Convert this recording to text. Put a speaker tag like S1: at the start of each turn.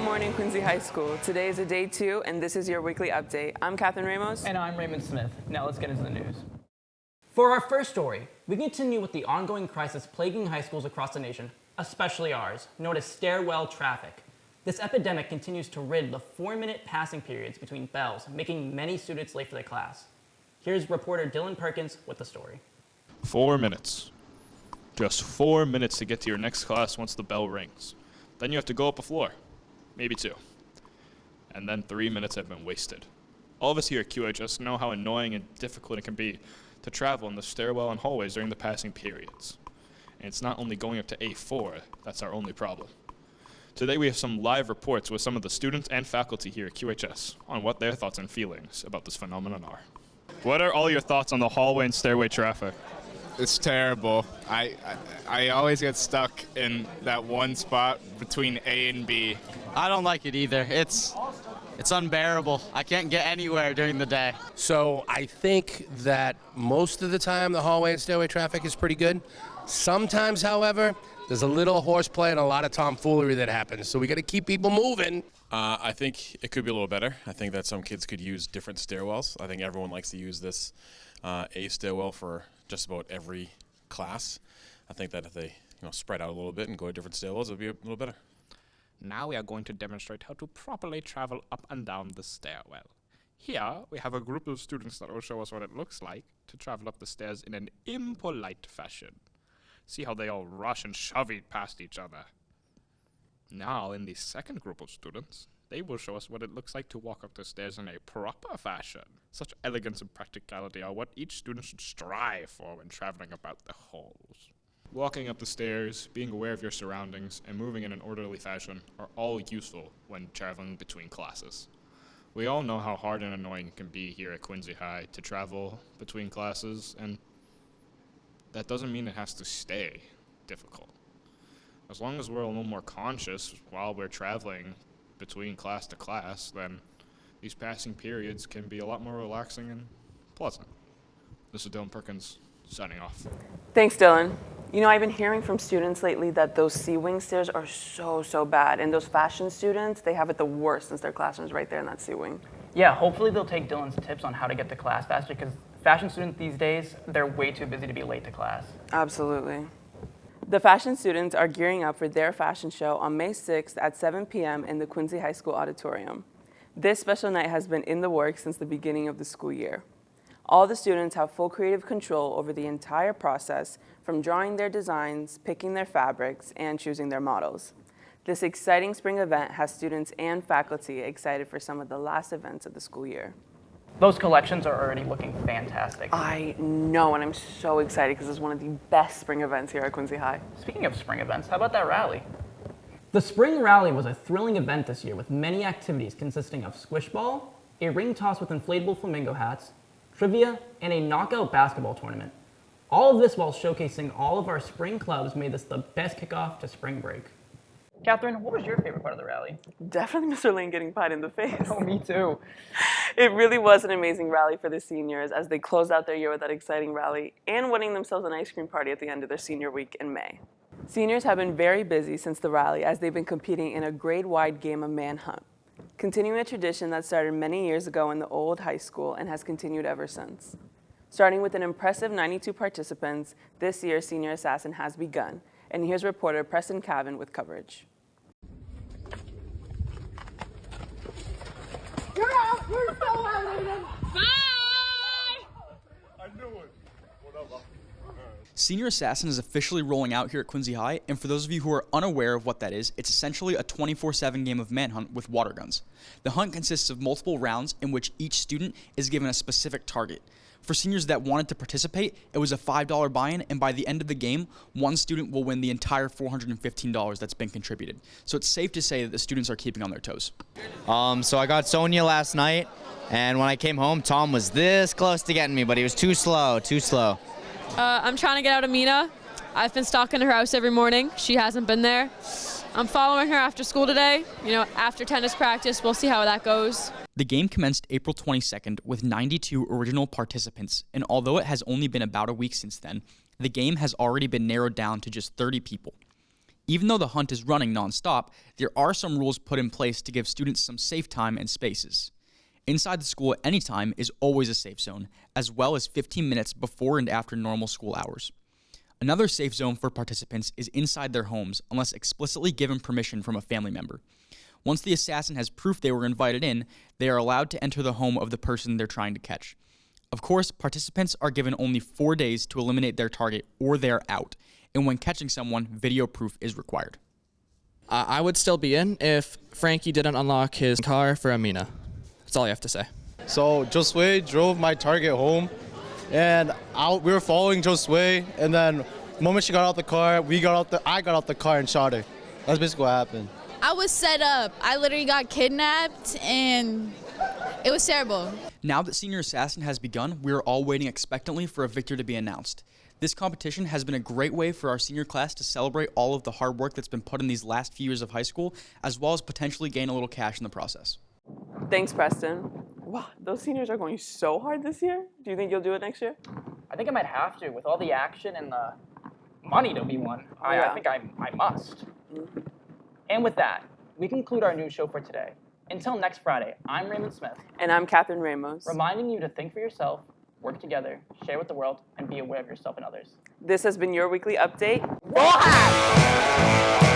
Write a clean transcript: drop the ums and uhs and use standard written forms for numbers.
S1: Good morning, Quincy High School. Today is a day 2, and this is your weekly update. I'm Catherine Ramos.
S2: And I'm Raymond Smith. Now let's get into the news. For our first story, we continue with the ongoing crisis plaguing high schools across the nation, especially ours, known as stairwell traffic. This epidemic continues to rid the 4-minute passing periods between bells, making many students late for their class. Here's reporter Dylan Perkins with the story.
S3: 4 minutes. Just 4 minutes to get to your next class once the bell rings. Then you have to go up a floor. Maybe 2. And then 3 minutes have been wasted. All of us here at QHS know how annoying and difficult it can be to travel in the stairwell and hallways during the passing periods. And it's not only going up to A4 that's our only problem. Today we have some live reports with some of the students and faculty here at QHS on what their thoughts and feelings about this phenomenon are. What are all your thoughts on the hallway and stairway traffic?
S4: It's terrible. I always get stuck in that one spot between A and B.
S5: I don't like it either. It's unbearable. I can't get anywhere during the day.
S6: So I think that most of the time the hallway and stairway traffic is pretty good. Sometimes, however, there's a little horseplay and a lot of tomfoolery that happens. So we got to keep people moving.
S7: I think it could be a little better. I think that some kids could use different stairwells. I think everyone likes to use this A stairwell for just about every class. I think that if they spread out a little bit and go to different stairwells, it would be a little better.
S8: Now we are going to demonstrate how to properly travel up and down the stairwell. Here we have a group of students that will show us what it looks like to travel up the stairs in an impolite fashion. See how they all rush and shove past each other. Now in the second group of students, they will show us what it looks like to walk up the stairs in a proper fashion. Such elegance and practicality are what each student should strive for when traveling about the halls.
S3: Walking up the stairs, being aware of your surroundings, and moving in an orderly fashion are all useful when traveling between classes. We all know how hard and annoying it can be here at Quincy High to travel between classes, and that doesn't mean it has to stay difficult. As long as we're a little more conscious while we're traveling between class to class, then these passing periods can be a lot more relaxing and pleasant. This is Dylan Perkins, signing off.
S1: Thanks, Dylan. I've been hearing from students lately that those C-wing stairs are so bad. And those fashion students, they have it the worst since their classroom's right there in that C-wing.
S2: Yeah, hopefully they'll take Dylan's tips on how to get to class faster, because fashion students these days, they're way too busy to be late to class.
S1: Absolutely. The fashion students are gearing up for their fashion show on May 6th at 7 p.m. in the Quincy High School auditorium. This special night has been in the works since the beginning of the school year. All the students have full creative control over the entire process, from drawing their designs, picking their fabrics, and choosing their models. This exciting spring event has students and faculty excited for some of the last events of the school year.
S2: Those collections are already looking fantastic.
S1: I know, and I'm so excited because it's one of the best spring events here at Quincy High.
S2: Speaking of spring events, how about that rally? The spring rally was a thrilling event this year with many activities consisting of squish ball, a ring toss with inflatable flamingo hats, trivia, and a knockout basketball tournament. All of this while showcasing all of our spring clubs made this the best kickoff to spring break. Catherine, what was your favorite part of the rally?
S1: Definitely Mr. Lane getting pied in the face.
S2: Oh, me too.
S1: It really was an amazing rally for the seniors as they closed out their year with that exciting rally and winning themselves an ice cream party at the end of their senior week in May. Seniors have been very busy since the rally as they've been competing in a grade-wide game of manhunt, continuing a tradition that started many years ago in the old high school and has continued ever since. Starting with an impressive 92 participants, this year's Senior Assassin has begun, and here's reporter Preston Cavan with coverage.
S9: You're out! You're so out, Aiden! Bye!
S10: I knew it. Whatever.
S11: Senior Assassin is officially rolling out here at Quincy High, and for those of you who are unaware of what that is, it's essentially a 24/7 game of manhunt with water guns. The hunt consists of multiple rounds in which each student is given a specific target. For seniors that wanted to participate, it was a $5 buy-in, and by the end of the game, one student will win the entire $415 that's been contributed. So it's safe to say that the students are keeping on their toes.
S5: So I got Sonia last night, and when I came home, Tom was this close to getting me, but he was too slow.
S12: I'm trying to get out of Mina. I've been stalking her house every morning. She hasn't been there. I'm following her after school today. After tennis practice, we'll see how that goes.
S11: The game commenced April 22nd with 92 original participants, and although it has only been about a week since then, the game has already been narrowed down to just 30 people. Even though the hunt is running nonstop, there are some rules put in place to give students some safe time and spaces. Inside the school at any time is always a safe zone, as well as 15 minutes before and after normal school hours. Another safe zone for participants is inside their homes, unless explicitly given permission from a family member. Once the assassin has proof they were invited in, they are allowed to enter the home of the person they're trying to catch. Of course, participants are given only 4 days to eliminate their target or they're out, and when catching someone, video proof is required.
S13: I would still be in if Frankie didn't unlock his car for Amina. That's all I have to say.
S14: So Josue drove my target home, and we were following Josue, and then the moment she got out the car, I got out the car and shot her. That's basically what happened.
S15: I was set up. I literally got kidnapped, and it was terrible.
S11: Now that Senior Assassin has begun, we are all waiting expectantly for a victor to be announced. This competition has been a great way for our senior class to celebrate all of the hard work that's been put in these last few years of high school, as well as potentially gain a little cash in the process.
S1: Thanks, Preston. Wow, those seniors are going so hard this year. Do you think you'll do it next year?
S2: I think I might have to, with all the action and the money to be won. I think I must.
S1: Mm-hmm.
S2: And with that, we conclude our news show for today. Until next Friday, I'm Raymond Smith.
S1: And I'm Catherine Ramos.
S2: Reminding you to think for yourself, work together, share with the world, and be aware of yourself and others.
S1: This has been your weekly update.
S2: Roll Hat!